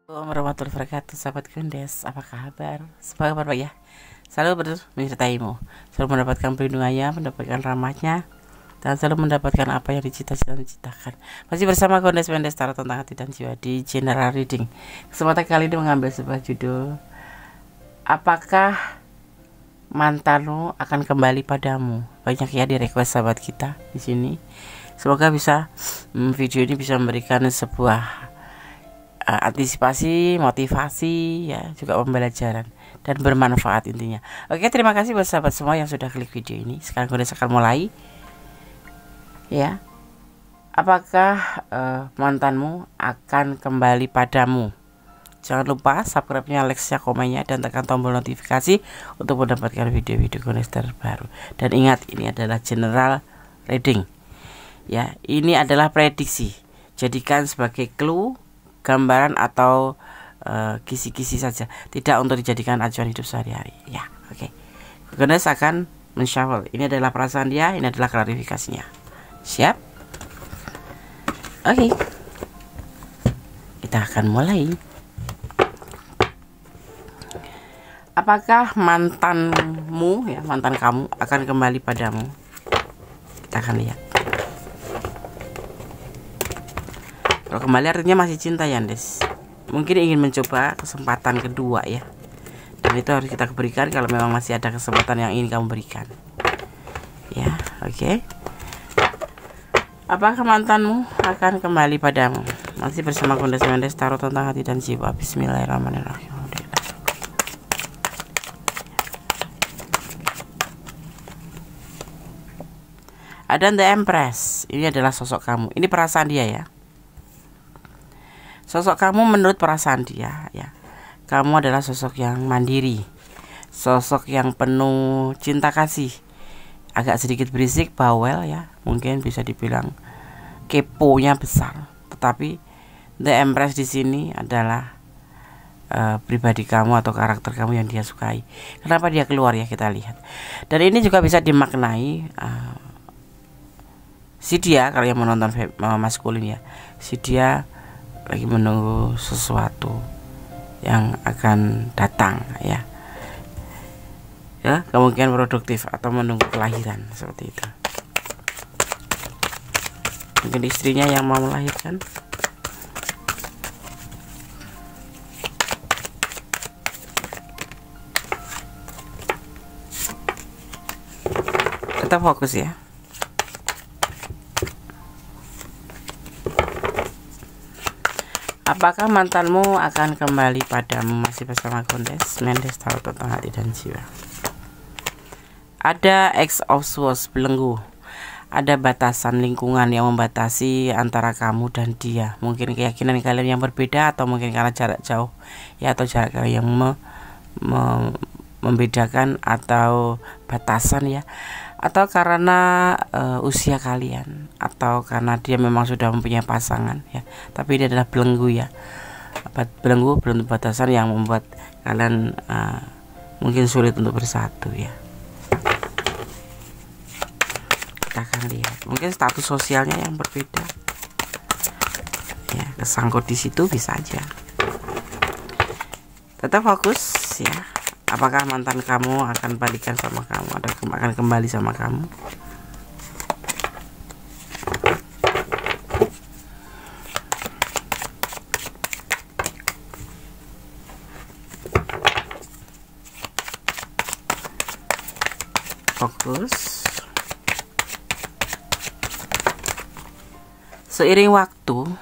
Assalamualaikum warahmatullahi wabarakatuh, sahabat Kundes, apa kabar? Semoga kabar baik ya. Selalu menyertaimu, selalu mendapatkan perlindungannya, mendapatkan rahmatnya, dan selalu mendapatkan apa yang dicita-citakan. Masih bersama Kundes Tarot tentang hati dan jiwa di General Reading. Kesempatan kali ini mengambil sebuah judul, apakah mantanmu akan kembali padamu? Banyak ya di request sahabat kita di sini. Semoga bisa video ini bisa memberikan sebuah antisipasi, motivasi, ya, juga pembelajaran dan bermanfaat intinya. Oke, terima kasih buat sahabat semua yang sudah klik video ini. Sekarang Kundes akan mulai. Ya, apakah mantanmu akan kembali padamu? Jangan lupa subscribe-nya, like-nya, komennya, dan tekan tombol notifikasi untuk mendapatkan video-video Kundes terbaru. Dan ingat, ini adalah general reading. Ya, ini adalah prediksi. Jadikan sebagai clue, gambaran atau kisi-kisi saja, tidak untuk dijadikan acuan hidup sehari-hari. Ya, oke. Kundes akan menshuffle. Ini adalah perasaan dia, ini adalah klarifikasinya. Siap? Oke. Kita akan mulai. Apakah mantanmu, ya, mantan kamu akan kembali padamu? Kita akan lihat. Kalau kembali artinya masih cinta ya, Des. Mungkin ingin mencoba kesempatan kedua ya. Dan itu harus kita berikan kalau memang masih ada kesempatan yang ingin kamu berikan. Ya, oke. Apakah mantanmu akan kembali padamu? Masih bersama Kundes Tarot tentang hati dan jiwa. Bismillahirrahmanirrahim. Ada The Empress. Ini adalah sosok kamu. Ini perasaan dia ya. Sosok kamu menurut perasaan dia ya. Kamu adalah sosok yang mandiri, sosok yang penuh cinta kasih, agak sedikit berisik, bawel ya, mungkin bisa dibilang keponya besar. Tetapi The Empress di sini adalah pribadi kamu atau karakter kamu yang dia sukai. Kenapa dia keluar ya, kita lihat. Dan ini juga bisa dimaknai si dia, kalau yang menonton maskulin ya, si dia lagi menunggu sesuatu yang akan datang ya. Ya, kemungkinan produktif atau menunggu kelahiran seperti itu. Mungkin istrinya yang mau melahirkan. Tetap fokus ya. Apakah mantanmu akan kembali padamu? Masih bersama Kundes Tarot tentang hati dan jiwa. Ada X of Swords, belenggu. Ada batasan lingkungan yang membatasi antara kamu dan dia. Mungkin keyakinan kalian yang berbeda, atau mungkin karena jarak jauh ya, atau jarak kalian yang membedakan, atau batasan ya, atau karena usia kalian, atau karena dia memang sudah mempunyai pasangan ya. Tapi ini adalah belenggu ya. Belenggu belum batasan yang membuat kalian mungkin sulit untuk bersatu ya. Kita akan lihat. Mungkin status sosialnya yang berbeda ya, kesangkut di situ bisa aja. Tetap fokus ya. Apakah mantan kamu akan balikan sama kamu, atau akan kembali sama kamu? Fokus. Seiring waktu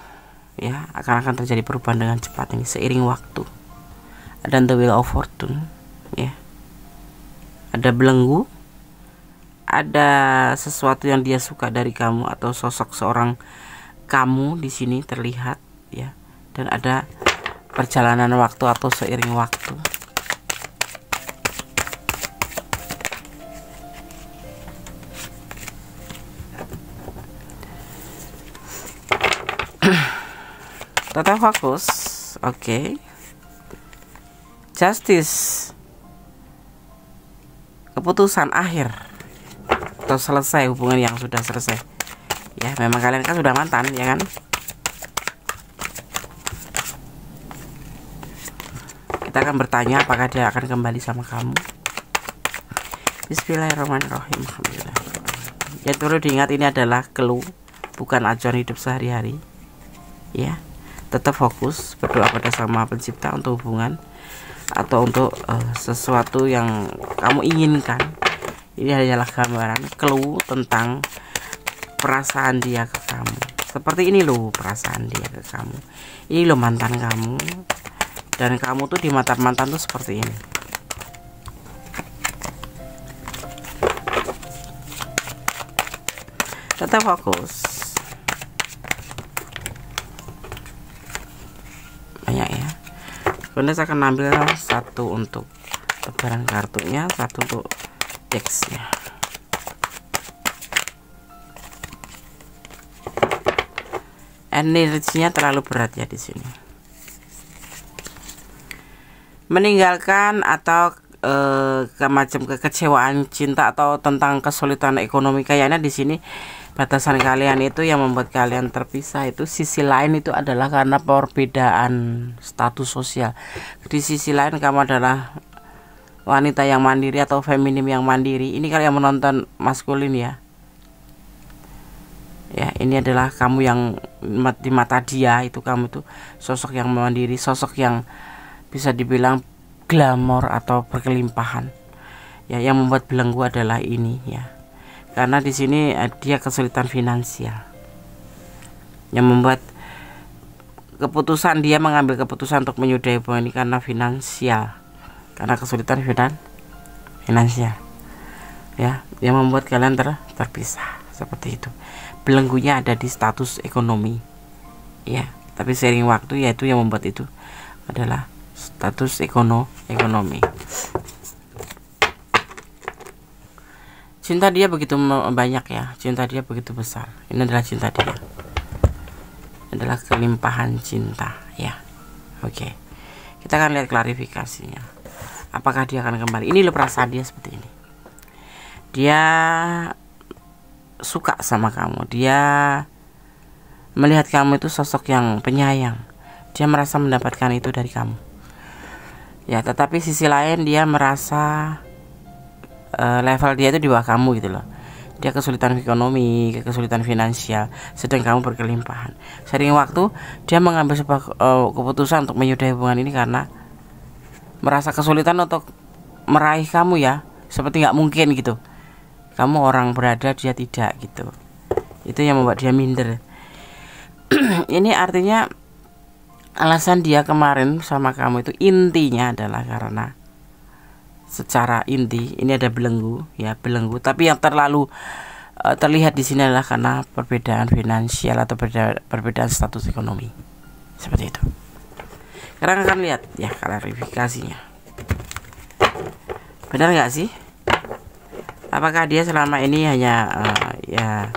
ya, akan terjadi perubahan dengan cepat ini. Seiring waktu. Ada The Wheel of Fortune ya, ada belenggu, ada sesuatu yang dia suka dari kamu, atau sosok seorang kamu di sini terlihat ya, dan ada perjalanan waktu atau seiring waktu. Tetap fokus, oke. Justice, keputusan akhir atau selesai hubungan yang sudah selesai ya. Memang kalian kan sudah mantan ya kan. Kita akan bertanya apakah dia akan kembali sama kamu. Bismillahirrahmanirrahim. Alhamdulillah. Yang perlu diingat, ini adalah clue, bukan acuan hidup sehari-hari. Ya, tetap fokus berdoa pada Sang Pencipta untuk hubungan atau untuk sesuatu yang kamu inginkan. Ini hanyalah gambaran clue tentang perasaan dia ke kamu. Seperti ini loh perasaan dia ke kamu. Ini loh mantan kamu. Dan kamu tuh di mata mantan tuh seperti ini. Tetap fokus. Banyak ya. Kemudian saya akan ambil satu untuk tebaran kartunya, satu untuk teksnya. Energinya terlalu berat ya di sini. Meninggalkan atau macam kekecewaan cinta atau tentang kesulitan ekonomi, kayaknya di sini batasan kalian itu yang membuat kalian terpisah. Itu sisi lain itu adalah karena perbedaan status sosial. Di sisi lain kamu adalah wanita yang mandiri atau feminim yang mandiri. Ini kalau yang menonton maskulin ya. Ya, ini adalah kamu yang di mata dia itu kamu itu sosok yang mandiri, sosok yang bisa dibilang glamor atau berkelimpahan. Ya, yang membuat belenggu adalah ini ya. Karena di sini dia kesulitan finansial. Yang membuat keputusan dia mengambil keputusan untuk menyudahi hubungan ini karena finansial. Karena kesulitan finansial. Ya, yang membuat kalian terpisah seperti itu. Belenggunya ada di status ekonomi. Ya, tapi seiring waktu yaitu yang membuat itu adalah status ekonomi. Cinta dia begitu banyak ya, cinta dia begitu besar. Ini adalah cinta dia. Ini adalah kelimpahan cinta ya. Oke. Kita akan lihat klarifikasinya. Apakah dia akan kembali? Ini loh perasaan dia seperti ini. Dia suka sama kamu. Dia melihat kamu itu sosok yang penyayang. Dia merasa mendapatkan itu dari kamu. Ya, tetapi sisi lain dia merasa level dia itu di bawah kamu gitu loh. Dia kesulitan ekonomi, kesulitan finansial, sedang kamu berkelimpahan. Sering waktu dia mengambil sebuah keputusan untuk menyudahi hubungan ini karena merasa kesulitan untuk meraih kamu ya, seperti nggak mungkin gitu. Kamu orang berada, dia tidak gitu. Itu yang membuat dia minder. Ini artinya alasan dia kemarin sama kamu itu intinya adalah karena secara inti ini ada belenggu ya, belenggu, tapi yang terlalu terlihat di sini adalah karena perbedaan finansial atau perbedaan status ekonomi. Seperti itu. Sekarang akan lihat ya klarifikasinya. Benar nggak sih? Apakah dia selama ini hanya ya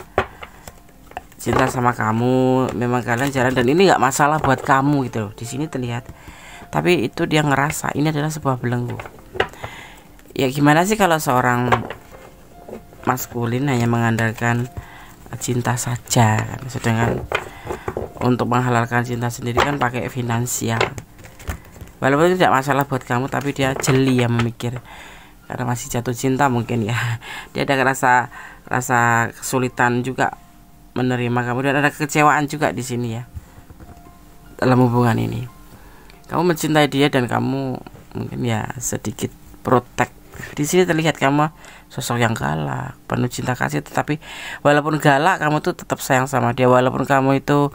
cinta sama kamu, memang kalian jalan dan ini nggak masalah buat kamu gitu loh. Di sini terlihat. Tapi itu dia ngerasa ini adalah sebuah belenggu. Ya gimana sih kalau seorang maskulin hanya mengandalkan cinta saja kan? Sedangkan untuk menghalalkan cinta sendiri kan pakai finansial. Walaupun itu tidak masalah buat kamu, tapi dia jeli ya memikir karena masih jatuh cinta mungkin ya. Dia ada rasa kesulitan juga menerima kamu dan ada kekecewaan juga di sini ya dalam hubungan ini. Kamu mencintai dia dan kamu mungkin ya sedikit protek. Di sini terlihat kamu sosok yang galak, penuh cinta kasih, tetapi walaupun galak kamu tuh tetap sayang sama dia. Walaupun kamu itu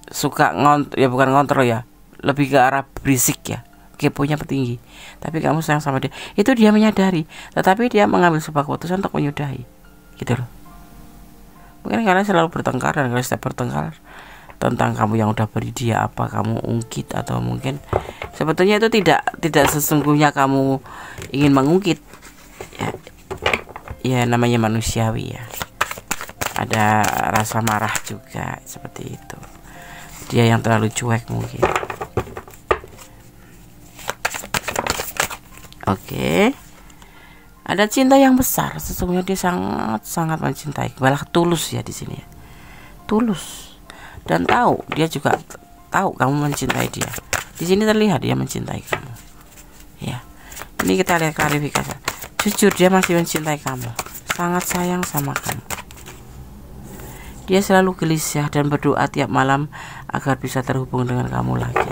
suka ya bukan ngontrol ya, lebih ke arah berisik ya, keponya tinggi, tapi kamu sayang sama dia. Itu dia menyadari, tetapi dia mengambil sebuah keputusan untuk menyudahi gitu loh. Mungkin kalian selalu bertengkar dan kalian setiap bertengkar tentang kamu yang udah beri dia apa, kamu ungkit atau mungkin sebetulnya itu tidak sesungguhnya kamu ingin mengungkit ya namanya manusiawi ya, ada rasa marah juga seperti itu. Dia yang terlalu cuek mungkin. Oke. Ada cinta yang besar, sesungguhnya dia sangat mencintai, malah tulus ya di sini ya. Tulus. Dan tahu, dia juga tahu kamu mencintai dia. Di sini terlihat dia mencintai kamu. Ya. Ini kita lihat klarifikasi. Jujur dia masih mencintai kamu. Sangat sayang sama kamu. Dia selalu gelisah dan berdoa tiap malam agar bisa terhubung dengan kamu lagi.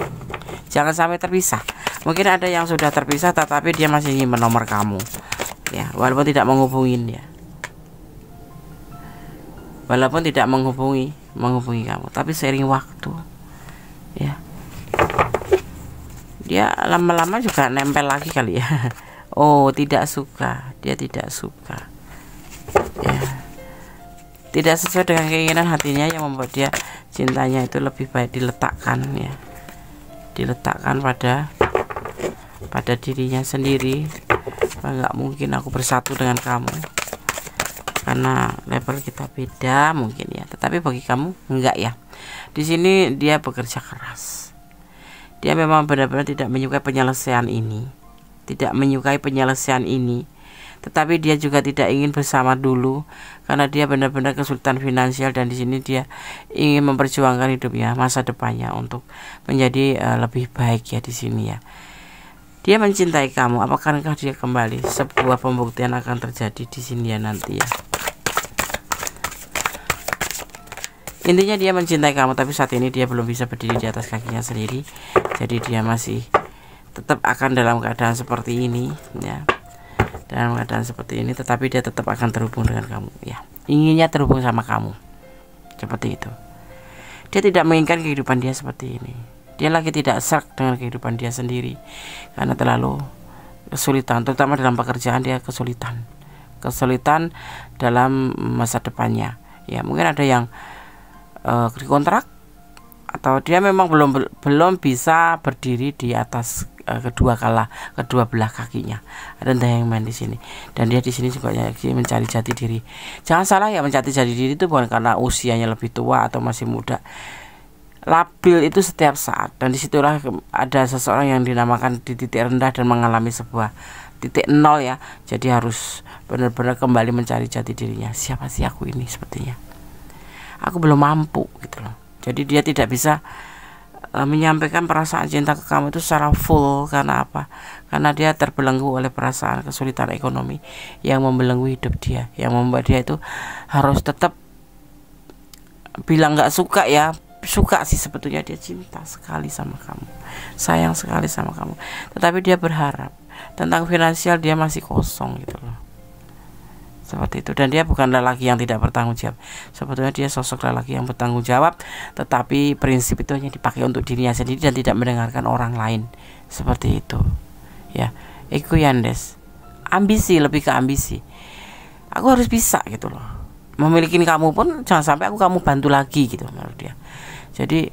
Jangan sampai terpisah. Mungkin ada yang sudah terpisah tetapi dia masih ingin menomor kamu. Ya, walaupun tidak menghubungin dia. Walaupun tidak menghubungi kamu, tapi seiring waktu, ya, dia lama-lama juga nempel lagi kali ya. Oh, tidak suka, dia tidak suka, ya, tidak sesuai dengan keinginan hatinya yang membuat dia cintanya itu lebih baik diletakkan, ya, diletakkan pada dirinya sendiri. Nggak mungkin aku bersatu dengan kamu karena level kita beda mungkin ya, tetapi bagi kamu enggak ya. Di sini dia bekerja keras. Dia memang benar-benar tidak menyukai penyelesaian ini, tetapi dia juga tidak ingin bersama dulu karena dia benar-benar kesulitan finansial, dan di sini dia ingin memperjuangkan hidupnya, masa depannya untuk menjadi lebih baik ya di sini ya. Dia mencintai kamu. Apakah dia kembali? Sebuah pembuktian akan terjadi di sini ya nanti ya. Intinya dia mencintai kamu, tapi saat ini dia belum bisa berdiri di atas kakinya sendiri. Jadi dia masih tetap akan dalam keadaan seperti ini ya. Dalam keadaan seperti ini, tetapi dia tetap akan terhubung dengan kamu ya. Inginnya terhubung sama kamu. Seperti itu. Dia tidak menginginkan kehidupan dia seperti ini. Dia lagi tidak serak dengan kehidupan dia sendiri karena terlalu kesulitan, terutama dalam pekerjaan dia kesulitan dalam masa depannya ya. Mungkin ada yang dikontrak, atau dia memang belum bisa berdiri di atas kedua belah kakinya. Ada yang main di sini, dan dia di sini juga mencari jati diri. Jangan salah ya, mencari jati diri itu bukan karena usianya lebih tua atau masih muda. Labil itu setiap saat, dan disitulah ada seseorang yang dinamakan di titik rendah dan mengalami sebuah titik nol ya. Jadi harus benar-benar kembali mencari jati dirinya. Siapa sih aku ini sepertinya? Aku belum mampu gitu loh. Jadi dia tidak bisa menyampaikan perasaan cinta ke kamu itu secara full. Karena apa? Karena dia terbelenggu oleh perasaan kesulitan ekonomi yang membelenggu hidup dia, yang membuat dia itu harus tetap bilang nggak suka ya. Suka sih sebetulnya, dia cinta sekali sama kamu, sayang sekali sama kamu, tetapi dia berharap tentang finansial dia masih kosong gitu loh. Seperti itu. Dan dia bukan lelaki yang tidak bertanggung jawab. Sebetulnya dia sosok lelaki yang bertanggung jawab, tetapi prinsip itu hanya dipakai untuk dirinya sendiri dan tidak mendengarkan orang lain. Seperti itu ya. Ego Yandes, ambisi, lebih ke ambisi. Aku harus bisa gitu loh. Memiliki kamu pun jangan sampai kamu bantu lagi gitu menurut dia. Jadi,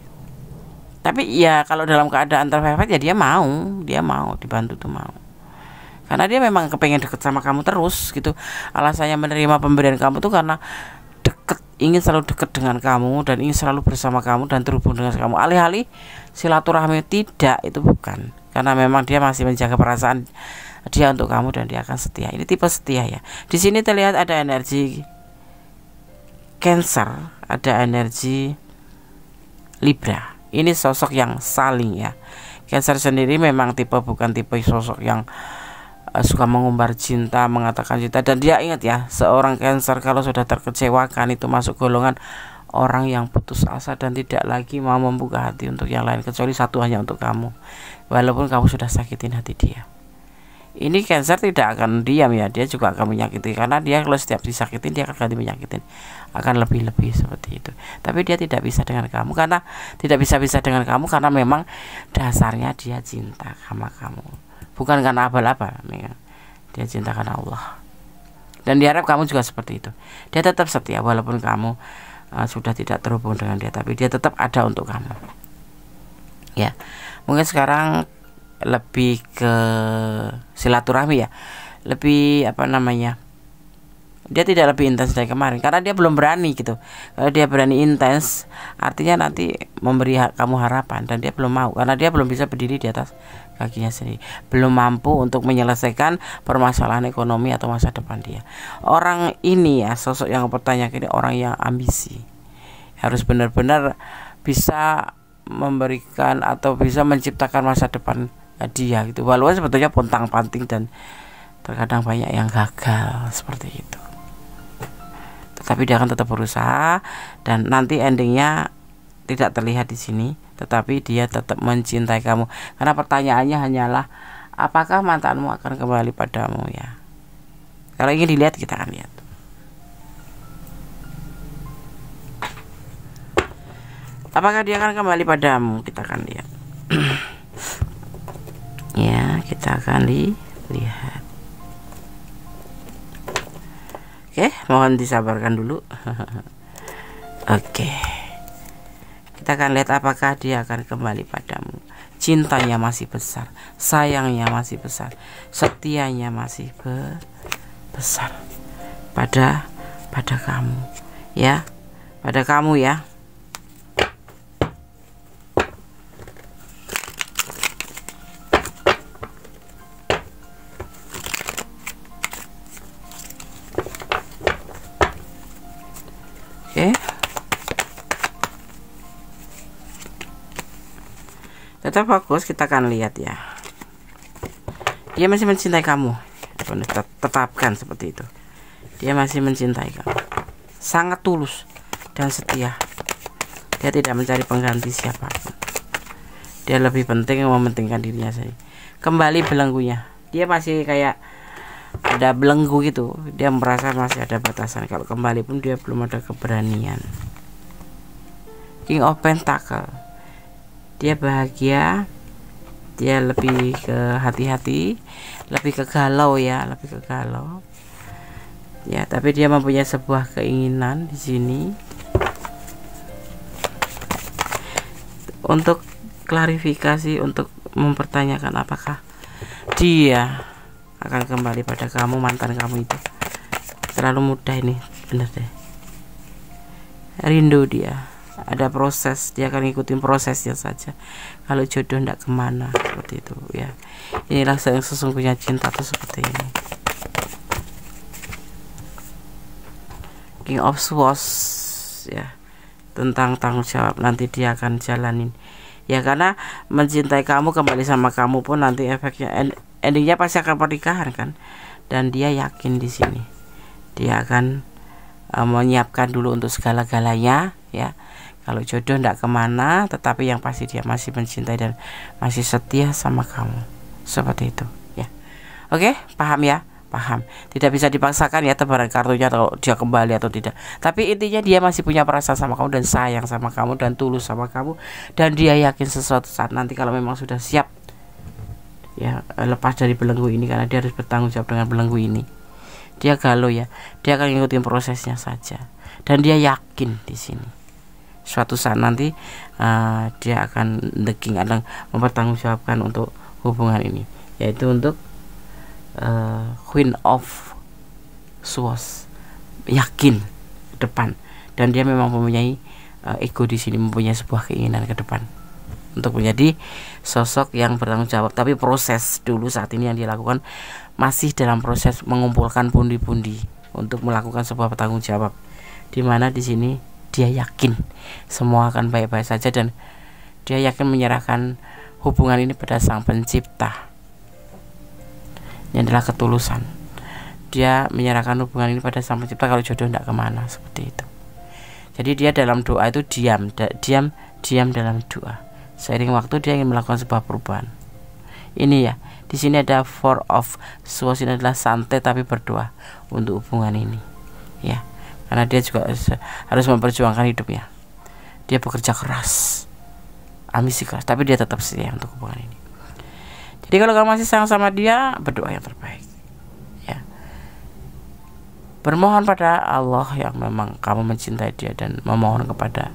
tapi ya kalau dalam keadaan terpepet ya dia mau dibantu tuh mau. Karena dia memang kepengen deket sama kamu terus gitu. Alasannya menerima pemberian kamu tuh karena ingin selalu deket dengan kamu dan ingin selalu bersama kamu dan terhubung dengan kamu. Alih-alih silaturahmi, tidak, itu bukan. Karena memang dia masih menjaga perasaan dia untuk kamu dan dia akan setia. Ini tipe setia ya. Di sini terlihat ada energi Cancer, ada energi Libra. Ini sosok yang saling ya. Cancer sendiri memang bukan tipe sosok yang suka mengumbar cinta, mengatakan cinta. Dan dia ingat ya, seorang Cancer kalau sudah terkecewakan itu masuk golongan orang yang putus asa dan tidak lagi mau membuka hati untuk yang lain kecuali satu hanya untuk kamu, walaupun kamu sudah sakitin hati dia. Ini Cancer tidak akan diam ya, dia juga akan menyakiti, karena dia kalau setiap disakitin dia akan ganti menyakitin, akan lebih-lebih seperti itu. Tapi dia tidak bisa dengan kamu karena karena memang dasarnya dia cinta sama kamu, bukan karena abal-abal. Dia cinta karena Allah, dan diharap kamu juga seperti itu. Dia tetap setia walaupun kamu sudah tidak terhubung dengan dia, tapi dia tetap ada untuk kamu ya. Mungkin sekarang lebih ke silaturahmi ya, lebih dia tidak lebih intens dari kemarin karena dia belum berani gitu. Kalau dia berani intens artinya nanti memberi kamu harapan, dan dia belum mau karena dia belum bisa berdiri di atas kakinya sendiri, belum mampu untuk menyelesaikan permasalahan ekonomi atau masa depan dia. Orang ini ya, sosok yang bertanya ini orang yang ambisi, harus benar-benar bisa memberikan atau bisa menciptakan masa depan dia gitu, walaupun sebetulnya pontang-panting dan terkadang banyak yang gagal seperti itu. Tetapi dia akan tetap berusaha dan nanti endingnya tidak terlihat di sini, tetapi dia tetap mencintai kamu. Karena pertanyaannya hanyalah apakah mantanmu akan kembali padamu ya. Kalau ingin dilihat kita akan lihat. Apakah dia akan kembali padamu? Kita akan lihat. Ya, kita akan lihat. Oke, mohon disabarkan dulu. Oke. Kita akan lihat apakah dia akan kembali padamu. Cintanya masih besar, sayangnya masih besar, setianya masih besar pada kamu, ya, pada kamu ya. Oke. Tetap fokus, kita akan lihat ya. Dia masih mencintai kamu. Tetapkan seperti itu. Dia masih mencintai kamu. Sangat tulus dan setia. Dia tidak mencari pengganti siapapun. Dia lebih penting mementingkan dirinya sendiri. Kembali belenggunya. Dia masih kayak ada belenggu gitu. Dia merasa masih ada batasan. Kalau kembali pun dia belum ada keberanian. King of Pentacle. Dia bahagia, dia lebih ke hati-hati, lebih ke galau ya, lebih ke galau. Ya, tapi dia mempunyai sebuah keinginan di sini. Untuk klarifikasi, untuk mempertanyakan apakah dia akan kembali pada kamu, mantan kamu itu. Terlalu mudah ini, bener deh. Rindu dia. Ada proses, dia akan ngikutin prosesnya saja. Kalau jodoh ndak kemana, seperti itu ya. Inilah yang sesungguhnya cinta tuh seperti ini. King of Swords ya, tentang tanggung jawab nanti dia akan jalanin ya, karena mencintai kamu, kembali sama kamu pun nanti efeknya endingnya pasti akan pernikahan kan. Dan dia yakin di sini dia akan menyiapkan dulu untuk segala-galanya ya. Kalau jodoh ndak kemana, tetapi yang pasti dia masih mencintai dan masih setia sama kamu, seperti itu ya. Oke, paham ya, paham. Tidak bisa dipaksakan ya tebaran kartunya atau dia kembali atau tidak. Tapi intinya dia masih punya perasaan sama kamu dan sayang sama kamu dan tulus sama kamu. Dan dia yakin sesuatu saat nanti kalau memang sudah siap ya, lepas dari belenggu ini, karena dia harus bertanggung jawab dengan belenggu ini. Dia galau ya, dia akan ngikutin prosesnya saja. Dan dia yakin di sini suatu saat nanti dia akan mempertanggungjawabkan untuk hubungan ini, yaitu untuk Queen of Swords, yakin ke depan. Dan dia memang mempunyai ego di sini, mempunyai sebuah keinginan ke depan untuk menjadi sosok yang bertanggung jawab. Tapi proses dulu saat ini yang dia lakukan masih dalam proses mengumpulkan pundi-pundi untuk melakukan sebuah bertanggung jawab, dimana di sini dia yakin semua akan baik-baik saja dan dia yakin menyerahkan hubungan ini pada Sang Pencipta. Ini adalah ketulusan. Dia menyerahkan hubungan ini pada Sang Pencipta kalau jodoh tidak kemana, seperti itu. Jadi dia dalam doa itu diam dalam doa. Seiring waktu dia ingin melakukan sebuah perubahan. Ini ya, di sini ada Four of Swords, ini adalah santai tapi berdoa untuk hubungan ini, ya. Karena dia juga harus memperjuangkan hidupnya. Dia bekerja keras, ambisi keras, tapi dia tetap setia untuk hubungan ini. Jadi kalau kamu masih sayang sama dia, berdoa yang terbaik ya. Bermohon pada Allah yang memang kamu mencintai dia dan memohon kepada,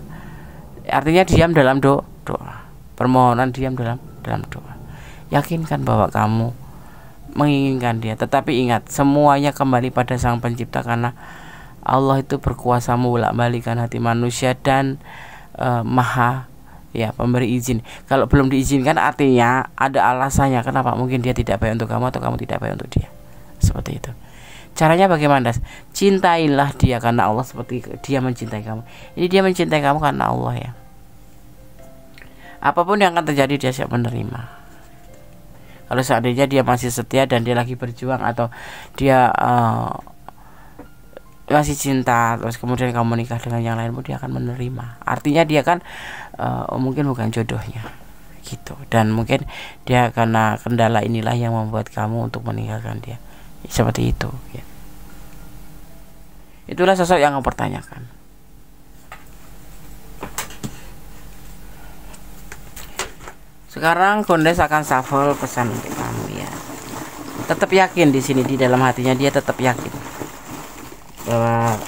artinya diam dalam doa. Permohonan diam dalam doa. Yakinkan bahwa kamu menginginkan dia, tetapi ingat semuanya kembali pada Sang Pencipta, karena Allah itu berkuasa membolak-balikkan hati manusia dan maha ya pemberi izin. Kalau belum diizinkan artinya ada alasannya kenapa mungkin dia tidak baik untuk kamu atau kamu tidak baik untuk dia, seperti itu. Caranya bagaimana? Cintailah dia karena Allah seperti dia mencintai kamu. Ini dia mencintai kamu karena Allah ya. Apapun yang akan terjadi dia siap menerima. Kalau seandainya dia masih setia dan dia lagi berjuang, atau dia masih cinta, terus kemudian kamu menikah dengan yang lain pun dia akan menerima. Artinya dia kan mungkin bukan jodohnya gitu, dan mungkin dia karena kendala inilah yang membuat kamu untuk meninggalkan dia, seperti itu ya. Itulah sosok yang kamu pertanyakan. Sekarang Kondes akan shuffle pesan untuk kamu ya. Tetap yakin di sini, di dalam hatinya dia tetap yakin bahwa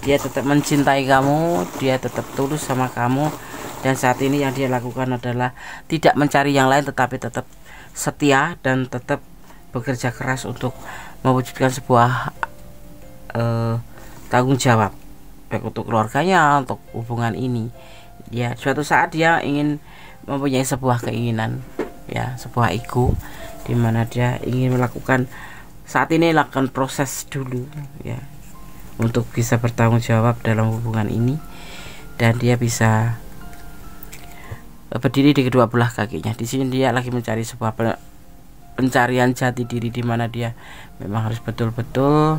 dia tetap mencintai kamu, dia tetap tulus sama kamu, dan saat ini yang dia lakukan adalah tidak mencari yang lain, tetapi tetap setia dan tetap bekerja keras untuk mewujudkan sebuah tanggung jawab baik untuk keluarganya, untuk hubungan ini. Ya, suatu saat dia ingin mempunyai sebuah keinginan ya, sebuah ego, di mana dia ingin melakukan, saat ini lakukan proses dulu ya, untuk bisa bertanggung jawab dalam hubungan ini, dan dia bisa berdiri di kedua belah kakinya. Di sini dia lagi mencari sebuah pencarian jati diri, di mana dia memang harus betul-betul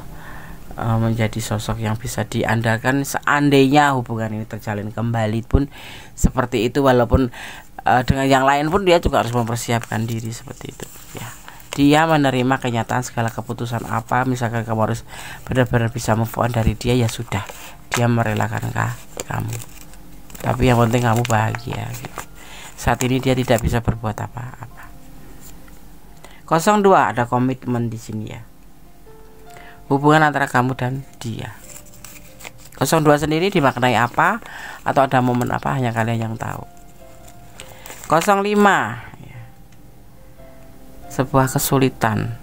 menjadi sosok yang bisa diandalkan seandainya hubungan ini terjalin kembali pun seperti itu. Walaupun dengan yang lain pun dia juga harus mempersiapkan diri seperti itu ya. Dia menerima kenyataan segala keputusan apa, misalkan kamu harus benar-benar bisa move on dari dia, ya sudah, dia merelakan kamu. Tapi yang penting kamu bahagia gitu. Saat ini dia tidak bisa berbuat apa-apa. 02 ada komitmen di sini ya. Hubungan antara kamu dan dia. 02 sendiri dimaknai apa atau ada momen apa, hanya kalian yang tahu. 05 ya. Sebuah kesulitan,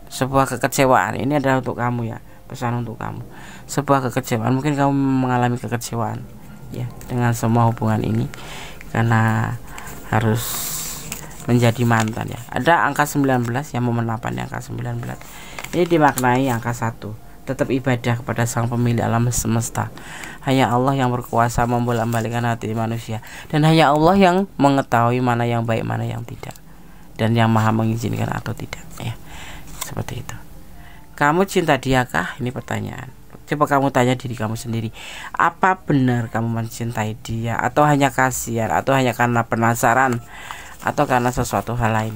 sebuah kekecewaan. Ini adalah untuk kamu ya, pesan untuk kamu. Sebuah kekecewaan, mungkin kamu mengalami kekecewaan ya dengan semua hubungan ini, karena harus menjadi mantan ya. Ada angka 19 yang momen 8 ya, angka 19. Ini dimaknai angka 1. Tetap ibadah kepada Sang Pemilik alam semesta. Hanya Allah yang berkuasa membolak-balikkan hati manusia, dan hanya Allah yang mengetahui mana yang baik, mana yang tidak, dan yang maha mengizinkan atau tidak ya. Seperti itu. Kamu cinta dia kah? Ini pertanyaan. Coba kamu tanya diri kamu sendiri, apa benar kamu mencintai dia, atau hanya kasihan, atau hanya karena penasaran, atau karena sesuatu hal lain?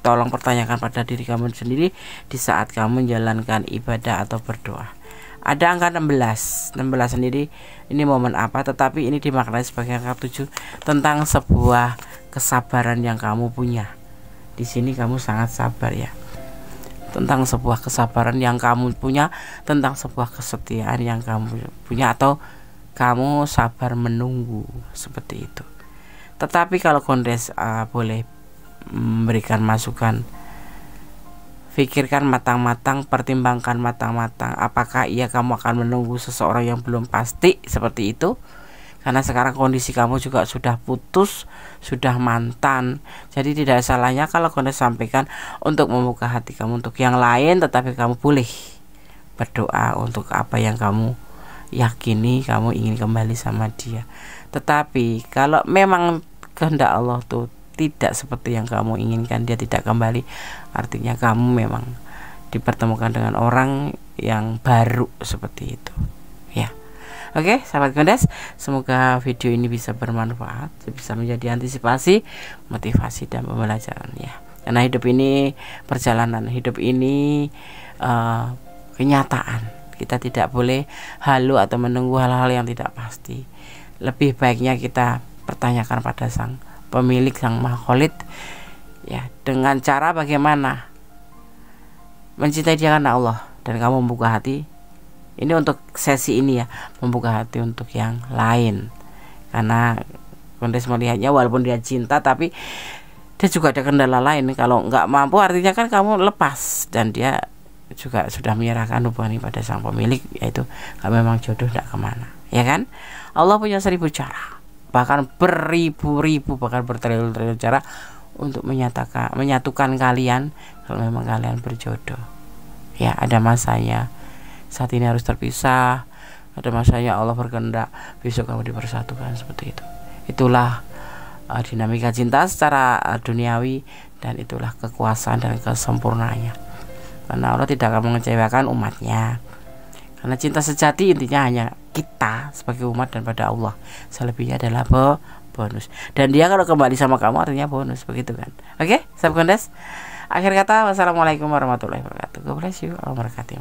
Tolong pertanyakan pada diri kamu sendiri di saat kamu menjalankan ibadah atau berdoa. Ada angka 16. 16 sendiri ini momen apa, tetapi ini dimaknai sebagai angka 7 tentang sebuah kesabaran yang kamu punya. Di sini kamu sangat sabar ya. Tentang sebuah kesabaran yang kamu punya, tentang sebuah kesetiaan yang kamu punya, atau kamu sabar menunggu seperti itu. Tetapi kalau Kondes boleh memberikan masukan, pikirkan matang-matang, pertimbangkan matang-matang, apakah iya kamu akan menunggu seseorang yang belum pasti seperti itu. Karena sekarang kondisi kamu juga sudah putus, sudah mantan. Jadi tidak salahnya kalau Kondes sampaikan untuk membuka hati kamu untuk yang lain, tetapi kamu boleh berdoa untuk apa yang kamu yakini, kamu ingin kembali sama dia. Tetapi kalau memang kehendak Allah tuh tidak seperti yang kamu inginkan, dia tidak kembali, artinya kamu memang dipertemukan dengan orang yang baru seperti itu ya. Oke, sahabat Kondes, semoga video ini bisa bermanfaat, bisa menjadi antisipasi, motivasi, dan pembelajaran ya. Karena hidup ini perjalanan, hidup ini kenyataan. Kita tidak boleh halu atau menunggu hal-hal yang tidak pasti. Lebih baiknya kita pertanyakan pada Sang Pemilik, Sang Maha Kholid ya, dengan cara bagaimana mencintai dia karena Allah, dan kamu membuka hati. Ini untuk sesi ini ya, membuka hati untuk yang lain, karena Kondes melihatnya walaupun dia cinta, tapi dia juga ada kendala lain. Kalau nggak mampu, artinya kan kamu lepas, dan dia juga sudah menyerahkan hubungan ini pada Sang Pemilik, yaitu kalau memang jodoh tidak kemana ya kan. Allah punya 1000 cara, bahkan beribu-ribu, bahkan bertriliun-triliun cara untuk menyatukan kalian kalau memang kalian berjodoh ya. Ada masanya saat ini harus terpisah, ada masanya Allah berkehendak besok kamu dipersatukan, seperti itu. Itulah dinamika cinta secara duniawi, dan itulah kekuasaan dan kesempurnaannya. Karena Allah tidak akan mengecewakan umatnya. Karena cinta sejati intinya hanya kita sebagai umat dan pada Allah. Selebihnya adalah bonus. Dan dia kalau kembali sama kamu artinya bonus, begitu kan? Oke, sahabat Gondes. Akhir kata, wassalamualaikum warahmatullahi wabarakatuh. God bless you. Allah memberkati.